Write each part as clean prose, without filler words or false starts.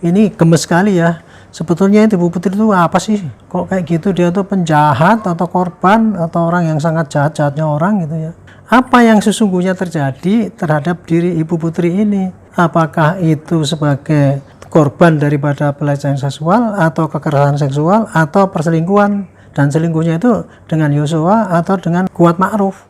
ini gemes sekali ya. Sebetulnya Ibu Putri itu apa sih? Kok kayak gitu, dia tuh penjahat atau korban atau orang yang sangat jahat-jahatnya orang gitu ya. Apa yang sesungguhnya terjadi terhadap diri Ibu Putri ini? Apakah itu sebagai korban daripada pelecehan seksual atau kekerasan seksual atau perselingkuhan, dan selingkuhnya itu dengan Yosua atau dengan Kuat Ma'ruf?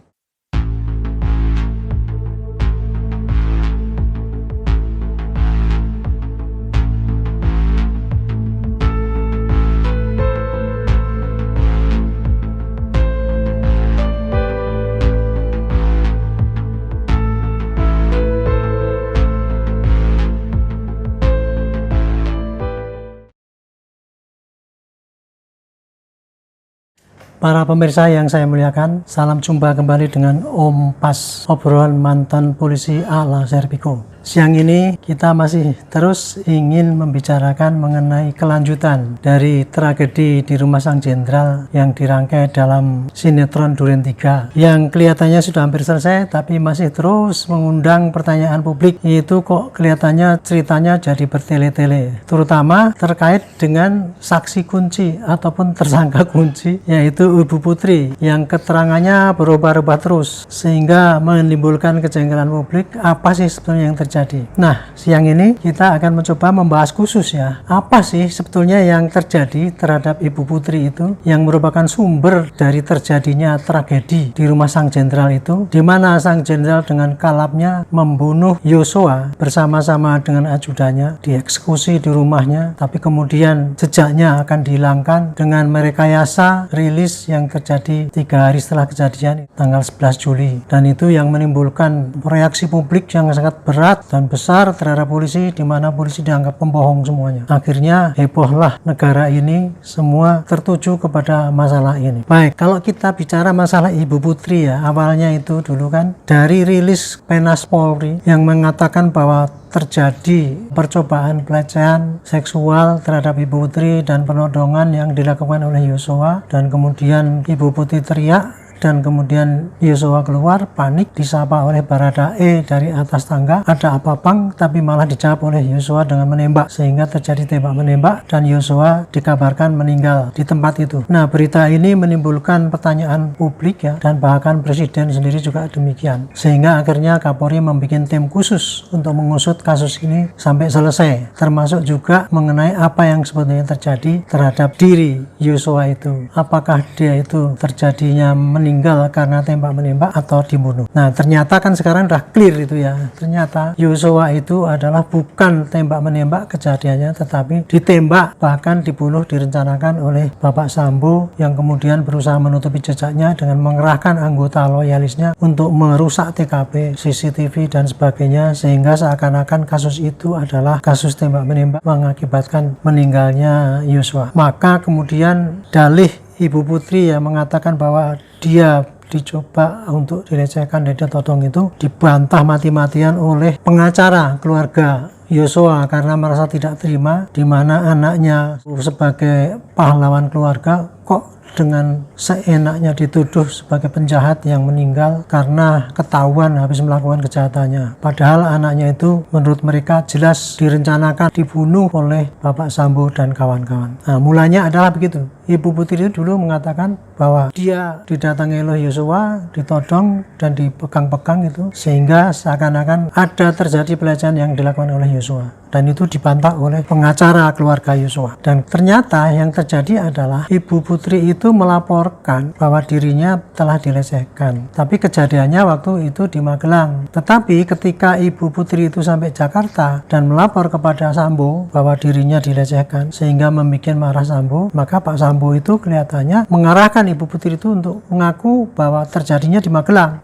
Para pemirsa yang saya muliakan, salam jumpa kembali dengan Om Pas, obrolan mantan polisi ala Serpiko. Siang ini kita masih terus ingin membicarakan mengenai kelanjutan dari tragedi di Rumah Sang Jenderal yang dirangkai dalam sinetron Duren 3, yang kelihatannya sudah hampir selesai tapi masih terus mengundang pertanyaan publik, yaitu kok kelihatannya ceritanya jadi bertele-tele, terutama terkait dengan saksi kunci ataupun tersangka kunci, yaitu Ibu Putri, yang keterangannya berubah-ubah terus sehingga menimbulkan kejengkelan publik. Apa sih sebetulnya yang terjadi? Nah, siang ini kita akan mencoba membahas khusus ya, apa sih sebetulnya yang terjadi terhadap Ibu Putri itu, yang merupakan sumber dari terjadinya tragedi di Rumah Sang Jenderal itu, di mana Sang Jenderal dengan kalapnya membunuh Yosua bersama-sama dengan ajudannya, dieksekusi di rumahnya, tapi kemudian jejaknya akan dihilangkan dengan merekayasa rilis yang terjadi 3 hari setelah kejadian, tanggal 11 Juli. Dan itu yang menimbulkan reaksi publik yang sangat berat dan besar terhadap polisi, di mana polisi dianggap pembohong semuanya. Akhirnya hebohlah negara ini, semua tertuju kepada masalah ini. Baik, kalau kita bicara masalah Ibu Putri ya, awalnya itu dulu kan dari rilis Penas Polri yang mengatakan bahwa terjadi percobaan pelecehan seksual terhadap Ibu Putri dan penodongan yang dilakukan oleh Yosua, dan kemudian Ibu Putri teriak, dan kemudian Yosua keluar panik, disapa oleh Baradae dari atas tangga, ada apa Bang? Tapi malah dijawab oleh Yosua dengan menembak, sehingga terjadi tembak menembak dan Yosua dikabarkan meninggal di tempat itu. Nah, berita ini menimbulkan pertanyaan publik ya, dan bahkan Presiden sendiri juga demikian, sehingga akhirnya Kapolri membuat tim khusus untuk mengusut kasus ini sampai selesai, termasuk juga mengenai apa yang sebetulnya terjadi terhadap diri Yosua itu, apakah dia itu terjadinya meninggal karena tembak menembak atau dibunuh. Nah, ternyata kan sekarang udah clear itu ya, ternyata Yosua itu adalah bukan tembak menembak kejadiannya, tetapi ditembak, bahkan dibunuh direncanakan oleh Bapak Sambo, yang kemudian berusaha menutupi jejaknya dengan mengerahkan anggota loyalisnya untuk merusak TKP, CCTV dan sebagainya, sehingga seakan-akan kasus itu adalah kasus tembak menembak mengakibatkan meninggalnya Yosua. Maka kemudian dalih Ibu Putri yang mengatakan bahwa dia dicoba untuk dilecehkan dan ditodong itu dibantah mati-matian oleh pengacara keluarga Yosua karena merasa tidak terima, di mana anaknya sebagai pahlawan keluarga kok dengan seenaknya dituduh sebagai penjahat yang meninggal karena ketahuan habis melakukan kejahatannya. Padahal anaknya itu menurut mereka jelas direncanakan dibunuh oleh Bapak Sambo dan kawan-kawan. Nah, mulanya adalah begitu. Ibu Putri itu dulu mengatakan bahwa dia didatangi oleh Yosua, ditodong dan dipegang-pegang itu, sehingga seakan-akan ada terjadi pelecehan yang dilakukan oleh Yosua. Dan itu dibantah oleh pengacara keluarga Yosua. Dan ternyata yang terjadi adalah Ibu Putri itu melaporkan bahwa dirinya telah dilecehkan. Tapi kejadiannya waktu itu di Magelang. Tetapi ketika Ibu Putri itu sampai Jakarta dan melapor kepada Sambo bahwa dirinya dilecehkan sehingga membuat marah Sambo, maka Pak Sambo itu kelihatannya mengarahkan Ibu Putri itu untuk mengaku bahwa terjadinya di Magelang.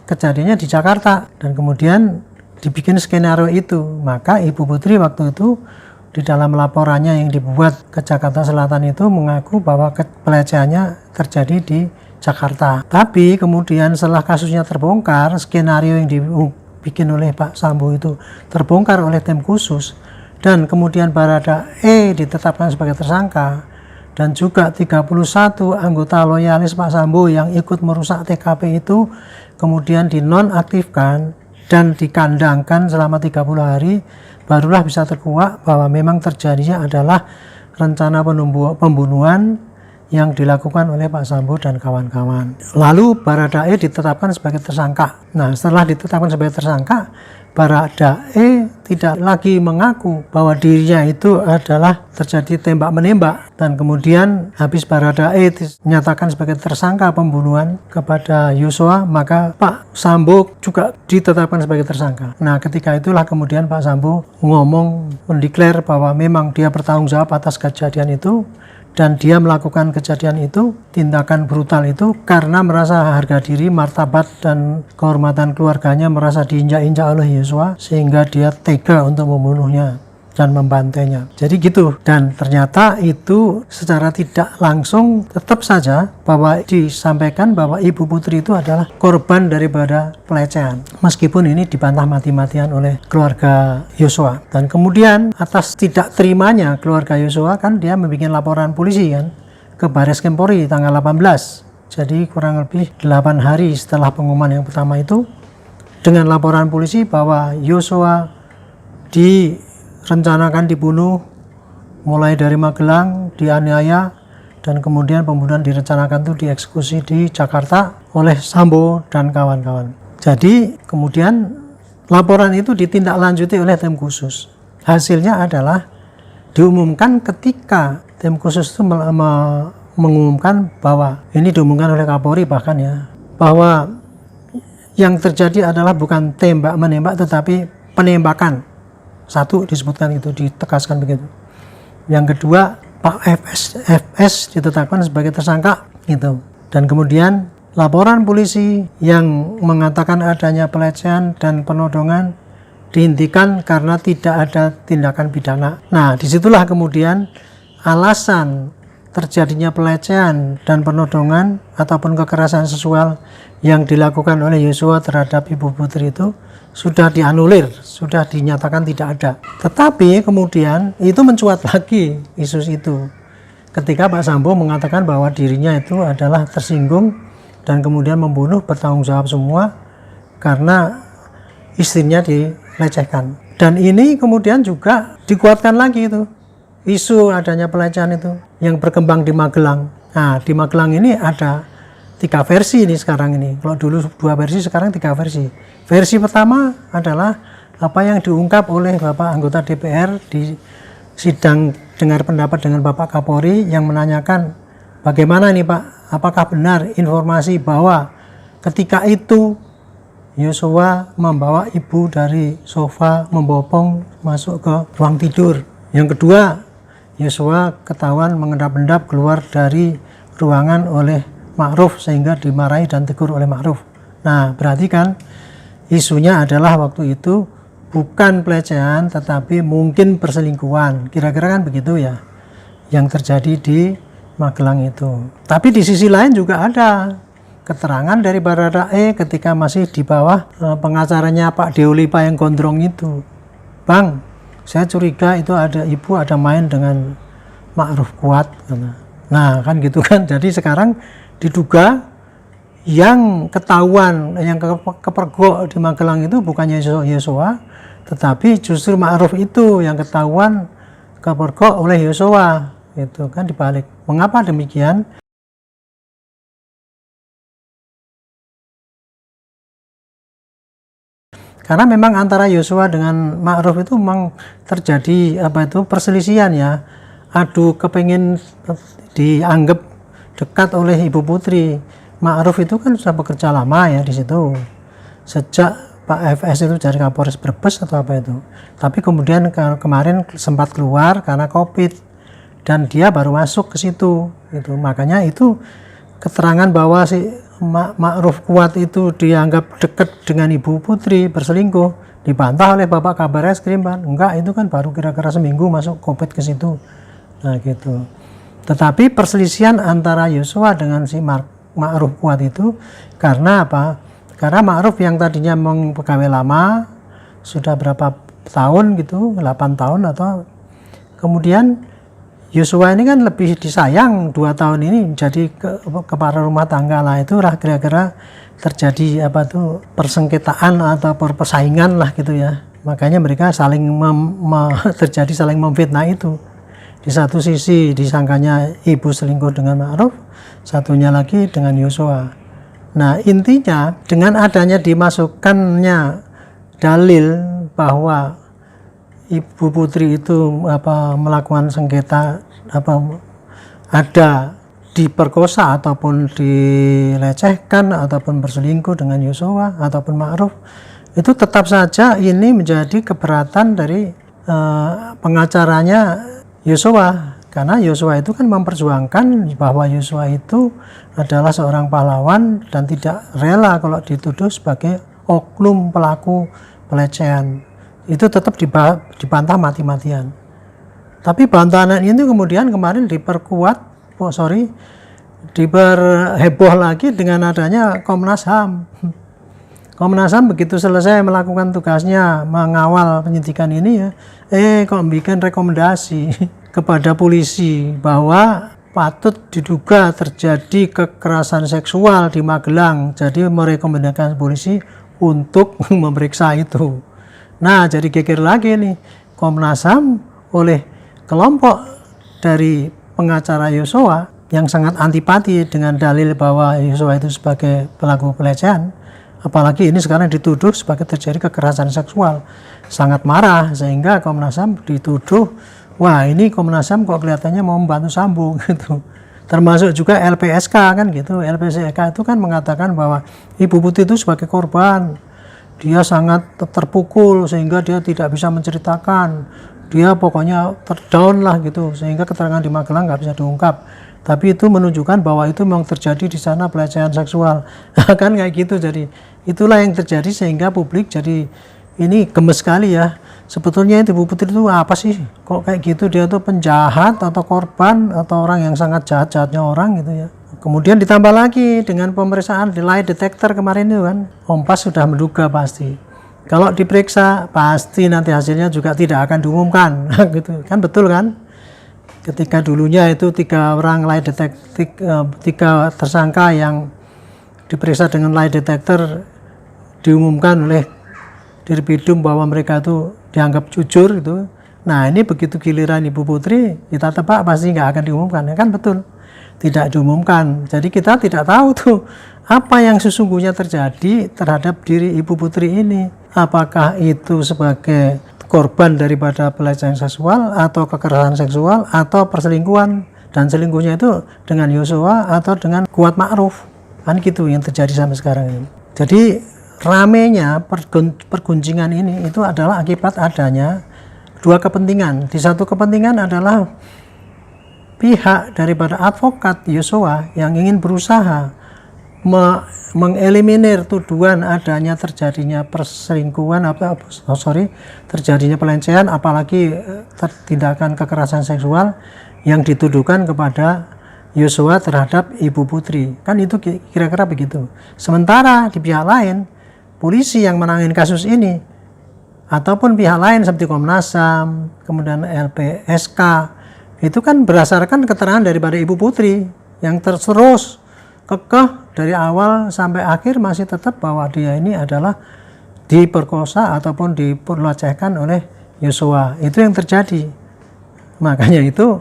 Kejadiannya di Jakarta. Dan kemudian dibikin skenario itu. Maka Ibu Putri waktu itu di dalam laporannya yang dibuat ke Jakarta Selatan itu mengaku bahwa pelecehannya terjadi di Jakarta. Tapi kemudian setelah kasusnya terbongkar, skenario yang dibikin oleh Pak Sambo itu terbongkar oleh tim khusus, dan kemudian Baradae ditetapkan sebagai tersangka, dan juga 31 anggota loyalis Pak Sambo yang ikut merusak TKP itu kemudian dinonaktifkan, dan dikandangkan selama 30 hari, barulah bisa terkuak bahwa memang terjadinya adalah rencana pembunuhan yang dilakukan oleh Pak Sambo dan kawan-kawan. Lalu Baradae ditetapkan sebagai tersangka. Nah, setelah ditetapkan sebagai tersangka, Baradae tidak lagi mengaku bahwa dirinya itu adalah terjadi tembak-menembak, dan kemudian habis Baradae dinyatakan sebagai tersangka pembunuhan kepada Yosua, maka Pak Sambo juga ditetapkan sebagai tersangka. Nah, ketika itulah kemudian Pak Sambo mendeklar bahwa memang dia bertanggung jawab atas kejadian itu, dan dia melakukan kejadian itu, tindakan brutal itu, karena merasa harga diri, martabat, dan kehormatan keluarganya merasa diinjak-injak oleh Yosua, sehingga dia tega untuk membunuhnya dan membantainya. Jadi gitu. Dan ternyata itu secara tidak langsung tetap saja bahwa disampaikan bahwa Ibu Putri itu adalah korban daripada pelecehan, meskipun ini dibantah mati-matian oleh keluarga Yosua. Dan kemudian atas tidak terimanya keluarga Yosua, kan dia membuat laporan polisi kan ke Baris Krim Polri tanggal 18. Jadi kurang lebih 8 hari setelah pengumuman yang pertama itu, dengan laporan polisi bahwa Yosua direncanakan dibunuh mulai dari Magelang, dianiaya, dan kemudian pembunuhan direncanakan itu dieksekusi di Jakarta oleh Sambo dan kawan-kawan. Jadi kemudian laporan itu ditindaklanjuti oleh tim khusus. Hasilnya adalah diumumkan ketika tim khusus itu mengumumkan bahwa ini diumumkan oleh Kapolri bahkan ya, bahwa yang terjadi adalah bukan tembak-menembak tetapi penembakan. Satu disebutkan itu, ditegaskan begitu. Yang kedua, Pak FS ditetapkan sebagai tersangka gitu. Dan kemudian laporan polisi yang mengatakan adanya pelecehan dan penodongan dihentikan karena tidak ada tindakan pidana. Nah, disitulah kemudian alasan terjadinya pelecehan dan penodongan ataupun kekerasan seksual yang dilakukan oleh Yosua terhadap Ibu Putri itu sudah dianulir, sudah dinyatakan tidak ada. Tetapi kemudian itu mencuat lagi isu itu ketika Pak Sambo mengatakan bahwa dirinya itu adalah tersinggung dan kemudian membunuh, bertanggung jawab semua karena istrinya dilecehkan. Dan ini kemudian juga dikuatkan lagi itu isu adanya pelecehan itu yang berkembang di Magelang. Nah, di Magelang ini ada 3 versi ini sekarang ini. Kalau dulu 2 versi, sekarang 3 versi. Versi pertama adalah apa yang diungkap oleh Bapak anggota DPR di sidang dengar pendapat dengan Bapak Kapolri yang menanyakan bagaimana nih Pak, apakah benar informasi bahwa ketika itu Yosua membawa ibu dari sofa membopong masuk ke ruang tidur. Yang kedua, Yosua ketahuan mengendap-endap keluar dari ruangan oleh Ma'ruf sehingga dimarahi dan tegur oleh Ma'ruf. Nah, berarti kan isunya adalah waktu itu bukan pelecehan tetapi mungkin perselingkuhan. Kira-kira kan begitu ya yang terjadi di Magelang itu. Tapi di sisi lain juga ada keterangan dari Baradae ketika masih di bawah pengacaranya Pak Deolipa yang gondrong itu. Bang, saya curiga itu ada ibu ada main dengan Ma'ruf Kuat. Nah kan gitu kan. Jadi sekarang diduga yang ketahuan, yang kepergok di Magelang itu bukannya Yosua, tetapi justru Ma'ruf itu yang ketahuan kepergok oleh Yosua. Itu kan dibalik. Mengapa demikian? Karena memang antara Yosua dengan Ma'ruf itu memang terjadi perselisihan ya. Adu kepingin dianggap dekat oleh Ibu Putri. Ma'ruf itu kan sudah bekerja lama ya di situ. Sejak Pak FS itu dari Kapolres Brebes atau apa itu. Tapi kemudian kemarin sempat keluar karena Covid dan dia baru masuk ke situ. Itu makanya itu keterangan bahwa si Ma'ruf Kuat itu dianggap dekat dengan Ibu Putri, berselingkuh, dibantah oleh Bapak Kabar Eskrim kan. Enggak, itu kan baru kira-kira seminggu masuk Covid ke situ. Nah gitu. Tetapi perselisihan antara Yosua dengan si Ma'ruf Kuat itu karena apa? Karena Ma'ruf yang tadinya pegawai lama sudah berapa tahun gitu, 8 tahun atau kemudian Yosua ini kan lebih disayang 2 tahun ini menjadi kepala rumah tangga lah, itu lah kira-kira terjadi persengketaan atau persaingan lah gitu ya. Makanya mereka saling terjadi saling memfitnah itu. Di satu sisi disangkanya ibu selingkuh dengan Ma'ruf, satunya lagi dengan Yosua. Nah intinya dengan adanya dimasukkannya dalil bahwa Ibu Putri itu melakukan sengketa ada diperkosa ataupun dilecehkan ataupun berselingkuh dengan Yosua ataupun Ma'ruf, itu tetap saja ini menjadi keberatan dari pengacaranya Yosua, karena Yosua itu kan memperjuangkan bahwa Yosua itu adalah seorang pahlawan dan tidak rela kalau dituduh sebagai oknum pelaku pelecehan. Itu tetap dibantah mati-matian. Tapi bantahan ini kemudian kemarin diperheboh lagi dengan adanya Komnas HAM. Komnas HAM begitu selesai melakukan tugasnya mengawal penyidikan ini ya, kok bikin rekomendasi kepada polisi bahwa patut diduga terjadi kekerasan seksual di Magelang. Jadi merekomendasikan polisi untuk memeriksa itu. Nah jadi geger lagi nih Komnas HAM oleh kelompok dari pengacara Yosua yang sangat antipati dengan dalil bahwa Yosua itu sebagai pelaku pelecehan, apalagi ini sekarang dituduh sebagai terjadi kekerasan seksual, sangat marah sehingga Komnas HAM dituduh, wah ini Komnas HAM kok kelihatannya mau membantu Sambo gitu. Termasuk juga LPSK kan gitu. LPSK itu kan mengatakan bahwa Ibu Putri itu sebagai korban, dia sangat terpukul sehingga dia tidak bisa menceritakan, dia pokoknya terdown lah gitu, sehingga keterangan di Magelang nggak bisa diungkap. Tapi itu menunjukkan bahwa itu memang terjadi di sana pelecehan seksual kan kayak gitu. Jadi itulah yang terjadi sehingga publik jadi ini gemes sekali ya. Sebetulnya Ibu Putri itu apa sih kok kayak gitu, dia tuh penjahat atau korban atau orang yang sangat jahat-jahatnya orang gitu ya. Kemudian ditambah lagi dengan pemeriksaan di lie detector kemarin itu kan, Kompas sudah menduga pasti kalau diperiksa pasti nanti hasilnya juga tidak akan diumumkan gitu kan, betul kan? Ketika dulunya itu 3 orang lie detector, 3 tersangka yang diperiksa dengan lie detector diumumkan oleh Dirbidum bahwa mereka itu dianggap jujur gitu. Nah ini begitu giliran Ibu Putri kita tebak pasti nggak akan diumumkan ya kan, betul, tidak diumumkan. Jadi kita tidak tahu tuh apa yang sesungguhnya terjadi terhadap diri Ibu Putri ini, apakah itu sebagai korban daripada pelecehan seksual atau kekerasan seksual atau perselingkuhan, dan selingkuhnya itu dengan Yosua atau dengan Kuat Ma'ruf kan gitu yang terjadi sampai sekarang ini. Jadi ramenya pergunjingan ini itu adalah akibat adanya 2 kepentingan. Di satu kepentingan adalah pihak daripada advokat Yosua yang ingin berusaha mengeliminir tuduhan adanya terjadinya perselingkuhan terjadinya pelecehan, apalagi tindakan kekerasan seksual yang dituduhkan kepada Yosua terhadap Ibu Putri. Kan itu kira-kira begitu. Sementara di pihak lain, polisi yang menangani kasus ini ataupun pihak lain seperti Komnas HAM, kemudian LPSK, itu kan berdasarkan keterangan daripada Ibu Putri yang terus kekeh dari awal sampai akhir masih tetap bahwa dia ini adalah diperkosa ataupun diperlecehkan oleh Yosua. Itu yang terjadi. Makanya itu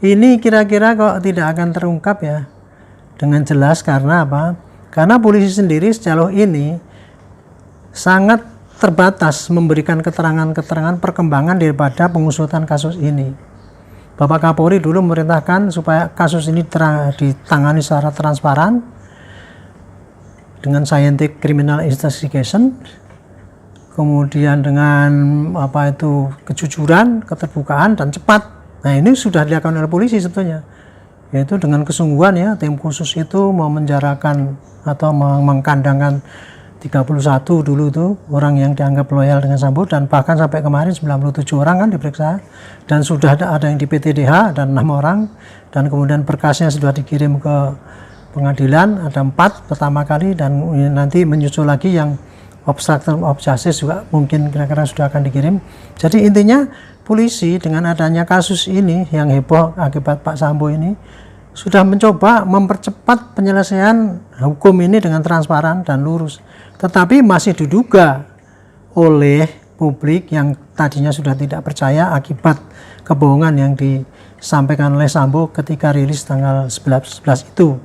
ini kira-kira kok tidak akan terungkap ya dengan jelas. Karena apa? Karena polisi sendiri sejauh ini sangat terbatas memberikan keterangan-keterangan perkembangan daripada pengusutan kasus ini. Bapak Kapolri dulu memerintahkan supaya kasus ini ditangani secara transparan dengan scientific criminal investigation, kemudian dengan kejujuran, keterbukaan dan cepat. Nah ini sudah dilakukan oleh polisi sebetulnya, yaitu dengan kesungguhan ya, tim khusus itu memenjarakan atau mengkandangkan 31 dulu tuh orang yang dianggap loyal dengan Sambo, dan bahkan sampai kemarin 97 orang kan diperiksa, dan sudah ada yang di PTDH dan 6 orang, dan kemudian berkasnya sudah dikirim ke pengadilan, ada 4 pertama kali, dan nanti menyusul lagi yang obstruction of justice juga mungkin kira-kira sudah akan dikirim. Jadi intinya polisi dengan adanya kasus ini yang heboh akibat Pak Sambo ini sudah mencoba mempercepat penyelesaian hukum ini dengan transparan dan lurus, tetapi masih diduga oleh publik yang tadinya sudah tidak percaya akibat kebohongan yang disampaikan oleh Sambo ketika rilis tanggal 11 itu.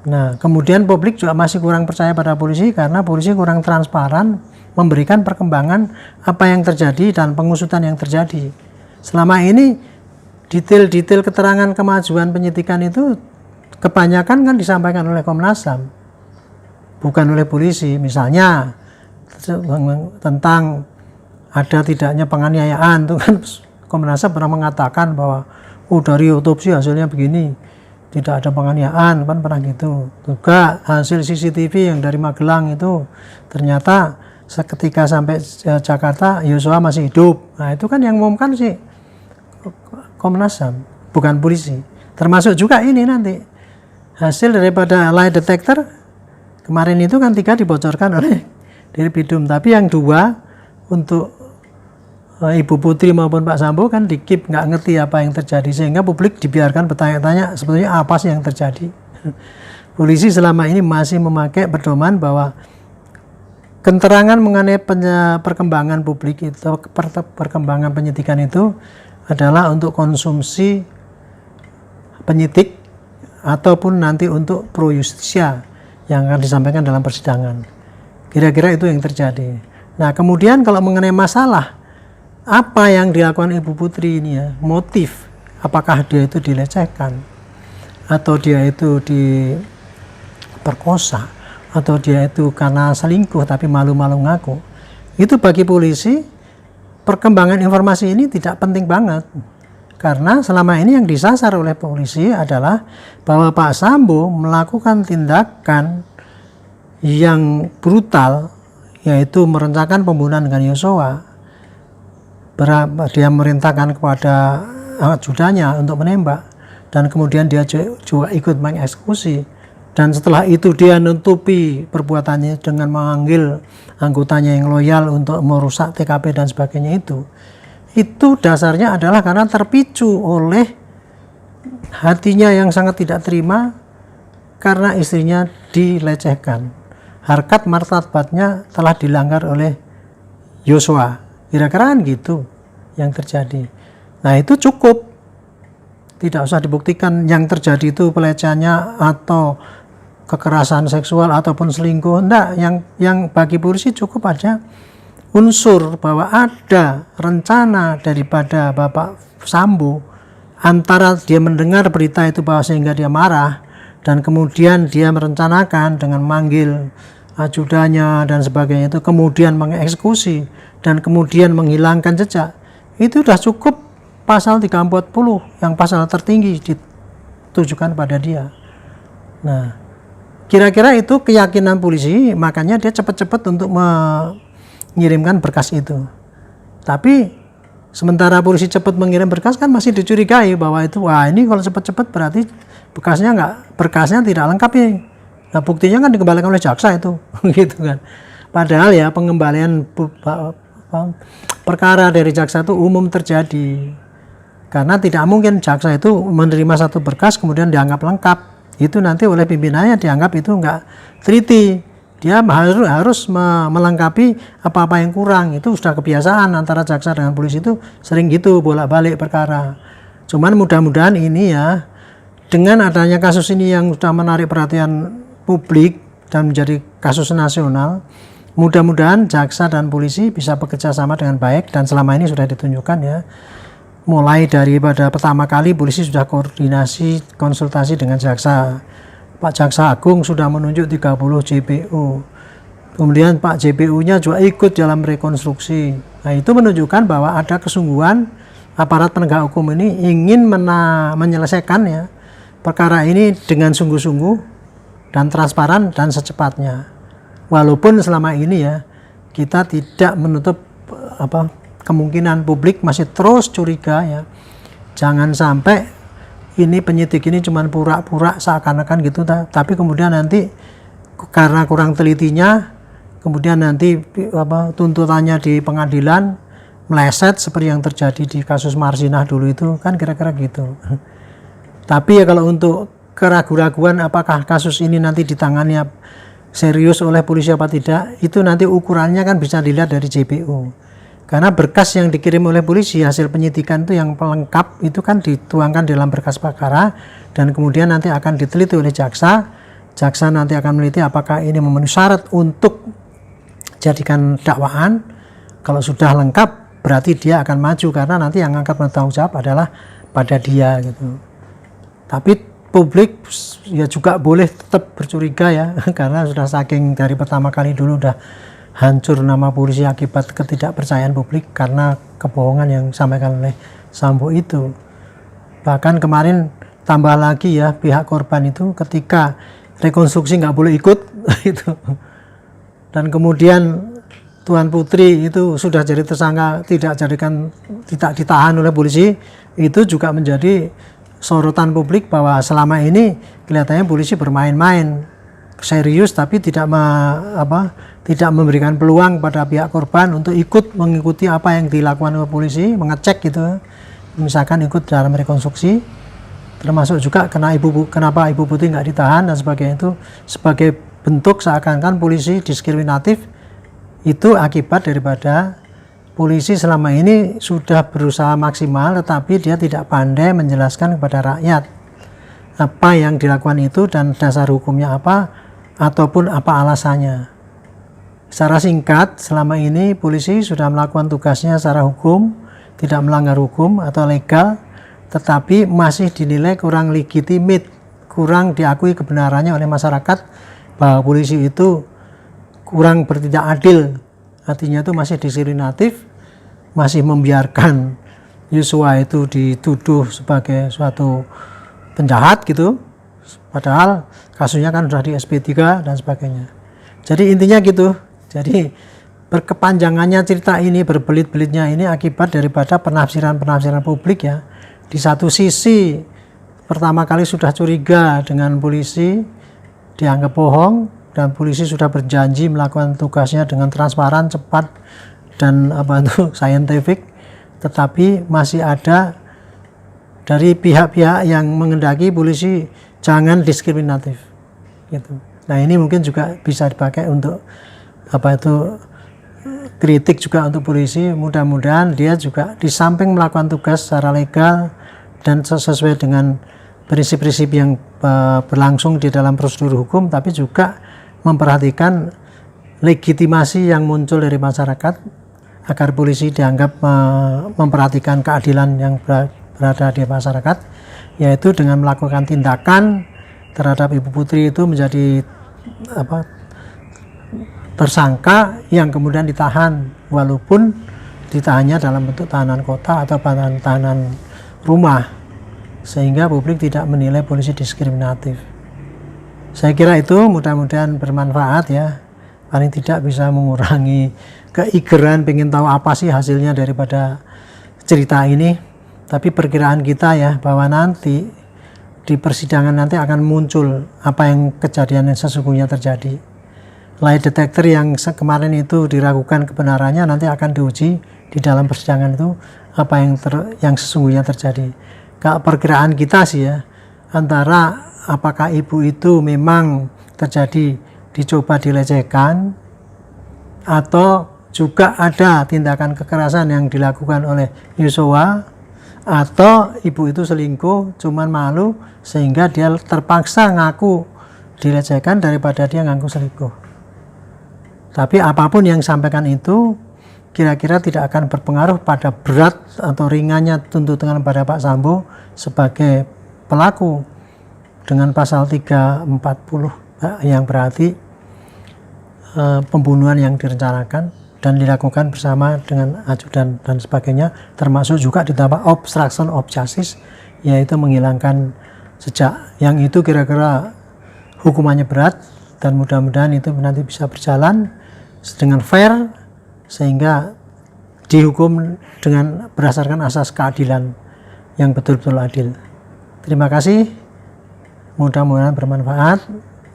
Nah, kemudian publik juga masih kurang percaya pada polisi karena polisi kurang transparan memberikan perkembangan apa yang terjadi dan pengusutan yang terjadi. Selama ini detail-detail keterangan kemajuan penyidikan itu kebanyakan kan disampaikan oleh Komnas HAM, bukan oleh polisi. Misalnya tentang ada tidaknya penganiayaan itu kan Komnas HAM pernah mengatakan bahwa dari otopsi hasilnya begini, tidak ada penganiayaan, kan pernah gitu. Juga hasil CCTV yang dari Magelang itu ternyata ketika sampai Jakarta Yosua masih hidup. Nah, itu kan yang mengumumkan sih Komnas HAM, bukan polisi. Termasuk juga ini nanti hasil daripada lie detector kemarin itu kan 3 dibocorkan oleh Dirpidum, tapi yang 2 untuk Ibu Putri maupun Pak Sambo kan dikip, nggak ngerti apa yang terjadi, sehingga publik dibiarkan bertanya-tanya sebetulnya apa sih yang terjadi. Polisi selama ini masih memakai pedoman bahwa keterangan mengenai perkembangan publik itu, perkembangan penyidikan itu adalah untuk konsumsi penyidik ataupun nanti untuk pro justisia yang akan disampaikan dalam persidangan. Kira-kira itu yang terjadi. Nah, kemudian kalau mengenai masalah apa yang dilakukan Ibu Putri ini ya, motif, apakah dia itu dilecehkan atau dia itu diperkosa atau dia itu karena selingkuh tapi malu-malu ngaku, itu bagi polisi perkembangan informasi ini tidak penting banget, karena selama ini yang disasar oleh polisi adalah bahwa Pak Sambo melakukan tindakan yang brutal, yaitu merencanakan pembunuhan dengan Yosua. Dia merintahkan kepada ajudannya untuk menembak, dan kemudian dia juga ikut mengeksekusi, dan setelah itu dia nutupi perbuatannya dengan memanggil anggotanya yang loyal untuk merusak TKP dan sebagainya. Itu dasarnya adalah karena terpicu oleh hatinya yang sangat tidak terima karena istrinya dilecehkan, harkat martabatnya telah dilanggar oleh Yosua. Kira-kira kan gitu yang terjadi. Nah, itu cukup, tidak usah dibuktikan yang terjadi itu pelecehannya atau kekerasan seksual ataupun selingkuh. Enggak, yang bagi polisi cukup aja unsur bahwa ada rencana daripada Bapak Sambo, antara dia mendengar berita itu bahwa sehingga dia marah, dan kemudian dia merencanakan dengan manggil ajudannya dan sebagainya itu, kemudian mengeksekusi dan kemudian menghilangkan jejak. Itu sudah cukup pasal 340 yang pasal tertinggi ditujukan pada dia. Nah, kira-kira itu keyakinan polisi, makanya dia cepat-cepat untuk mengirimkan berkas itu. Tapi sementara polisi cepat mengirim berkas kan masih dicurigai bahwa itu, wah ini kalau cepat-cepat berarti berkasnya tidak lengkap ya. Nah, buktinya kan dikembalikan oleh jaksa itu gitu kan. Padahal ya pengembalian perkara dari jaksa itu umum terjadi, karena tidak mungkin jaksa itu menerima satu berkas kemudian dianggap lengkap. Itu nanti oleh pimpinannya dianggap itu enggak teliti. Dia harus melengkapi apa-apa yang kurang. Itu sudah kebiasaan antara jaksa dengan polisi, itu sering gitu bolak-balik perkara. Cuman mudah-mudahan ini ya, dengan adanya kasus ini yang sudah menarik perhatian publik dan menjadi kasus nasional, mudah-mudahan jaksa dan polisi bisa bekerja sama dengan baik, dan selama ini sudah ditunjukkan ya. Mulai daripada pertama kali polisi sudah koordinasi konsultasi dengan jaksa. Pak Jaksa Agung sudah menunjuk 30 JPU. Kemudian Pak JPU-nya juga ikut dalam rekonstruksi. Nah, itu menunjukkan bahwa ada kesungguhan aparat penegak hukum ini ingin menyelesaikan ya perkara ini dengan sungguh-sungguh dan transparan dan secepatnya. Walaupun selama ini ya kita tidak menutup kemungkinan publik masih terus curiga ya. Jangan sampai ini penyidik ini cuma pura-pura seakan-akan gitu, tapi kemudian nanti karena kurang telitinya, kemudian nanti tuntutannya di pengadilan meleset seperti yang terjadi di kasus Marzinah dulu itu kan kira-kira gitu. Tapi ya kalau untuk keraguan-raguan apakah kasus ini nanti ditangani serius oleh polisi apa tidak, itu nanti ukurannya kan bisa dilihat dari JPO. Karena berkas yang dikirim oleh polisi hasil penyidikan itu yang pelengkap itu kan dituangkan dalam berkas perkara dan kemudian nanti akan diteliti oleh jaksa. Jaksa nanti akan meneliti apakah ini memenuhi syarat untuk jadikan dakwaan. Kalau sudah lengkap berarti dia akan maju karena nanti yang akan bertanggung jawab adalah pada dia gitu. Tapi publik ya juga boleh tetap bercuriga ya karena sudah saking dari pertama kali dulu udah hancur nama polisi akibat ketidakpercayaan publik karena kebohongan yang disampaikan oleh Sambo itu. Bahkan kemarin tambah lagi ya pihak korban itu ketika rekonstruksi nggak boleh ikut itu. Dan kemudian Tuan Putri itu sudah jadi tersangka tidak ditahan oleh polisi, itu juga menjadi sorotan publik bahwa selama ini kelihatannya polisi bermain-main serius tapi tidak memberikan peluang pada pihak korban untuk ikut mengikuti apa yang dilakukan oleh polisi, mengecek gitu, misalkan ikut dalam rekonstruksi, termasuk juga kenapa Ibu Putri nggak ditahan dan sebagainya, itu sebagai bentuk seakan-akan polisi diskriminatif. Itu akibat daripada polisi selama ini sudah berusaha maksimal tetapi dia tidak pandai menjelaskan kepada rakyat apa yang dilakukan itu dan dasar hukumnya apa ataupun apa alasannya. Secara singkat, selama ini polisi sudah melakukan tugasnya secara hukum, tidak melanggar hukum atau legal, tetapi masih dinilai kurang legitimate, kurang diakui kebenarannya oleh masyarakat bahwa polisi itu kurang bertindak adil, artinya itu masih diskriminatif, masih membiarkan Yosua itu dituduh sebagai suatu penjahat gitu, padahal kasusnya kan sudah di SP3 dan sebagainya. Jadi intinya gitu, jadi berkepanjangannya cerita ini, berbelit-belitnya ini akibat daripada penafsiran publik ya. Di satu sisi pertama kali sudah curiga dengan polisi, dianggap bohong, dan polisi sudah berjanji melakukan tugasnya dengan transparan, cepat, dan scientific, tetapi masih ada dari pihak-pihak yang mengendaki polisi jangan diskriminatif gitu. Nah ini mungkin juga bisa dipakai untuk kritik juga untuk polisi. Mudah-mudahan dia juga di samping melakukan tugas secara legal dan sesuai dengan prinsip-prinsip yang berlangsung di dalam prosedur hukum, tapi juga memperhatikan legitimasi yang muncul dari masyarakat agar polisi dianggap memperhatikan keadilan yang berada di masyarakat, yaitu dengan melakukan tindakan terhadap Ibu Putri itu menjadi tersangka yang kemudian ditahan, walaupun ditahannya dalam bentuk tahanan kota atau tahanan rumah, sehingga publik tidak menilai polisi diskriminatif. Saya kira itu mudah-mudahan bermanfaat ya, paling tidak bisa mengurangi keigeran pengen tahu apa sih hasilnya daripada cerita ini. Tapi perkiraan kita ya bahwa nanti di persidangan nanti akan muncul apa yang kejadian yang sesungguhnya terjadi. Lie detector yang kemarin itu diragukan kebenarannya nanti akan diuji di dalam persidangan itu apa yang sesungguhnya terjadi. Kalau perkiraan kita sih ya, antara apakah ibu itu memang terjadi dicoba dilecehkan atau juga ada tindakan kekerasan yang dilakukan oleh Yosua, atau ibu itu selingkuh cuman malu sehingga dia terpaksa ngaku dilecehkan daripada dia ngaku selingkuh. Tapi apapun yang disampaikan itu kira-kira tidak akan berpengaruh pada berat atau ringannya tuntutan pada Pak Sambo sebagai pelaku dengan pasal 340 yang berarti pembunuhan yang direncanakan dan dilakukan bersama dengan ajudan dan sebagainya, termasuk juga ditambah obstruction of justice, yaitu menghilangkan jejak, yang itu kira-kira hukumannya berat dan mudah-mudahan itu nanti bisa berjalan dengan fair sehingga dihukum dengan berdasarkan asas keadilan yang betul-betul adil. Terima kasih. Mudah-mudahan bermanfaat.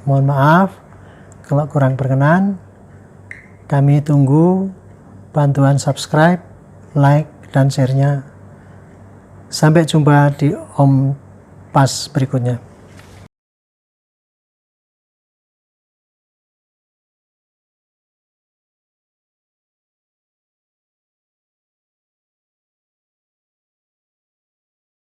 Mohon maaf kalau kurang berkenan. Kami tunggu bantuan subscribe, like, dan share-nya. Sampai jumpa di Om Pas berikutnya.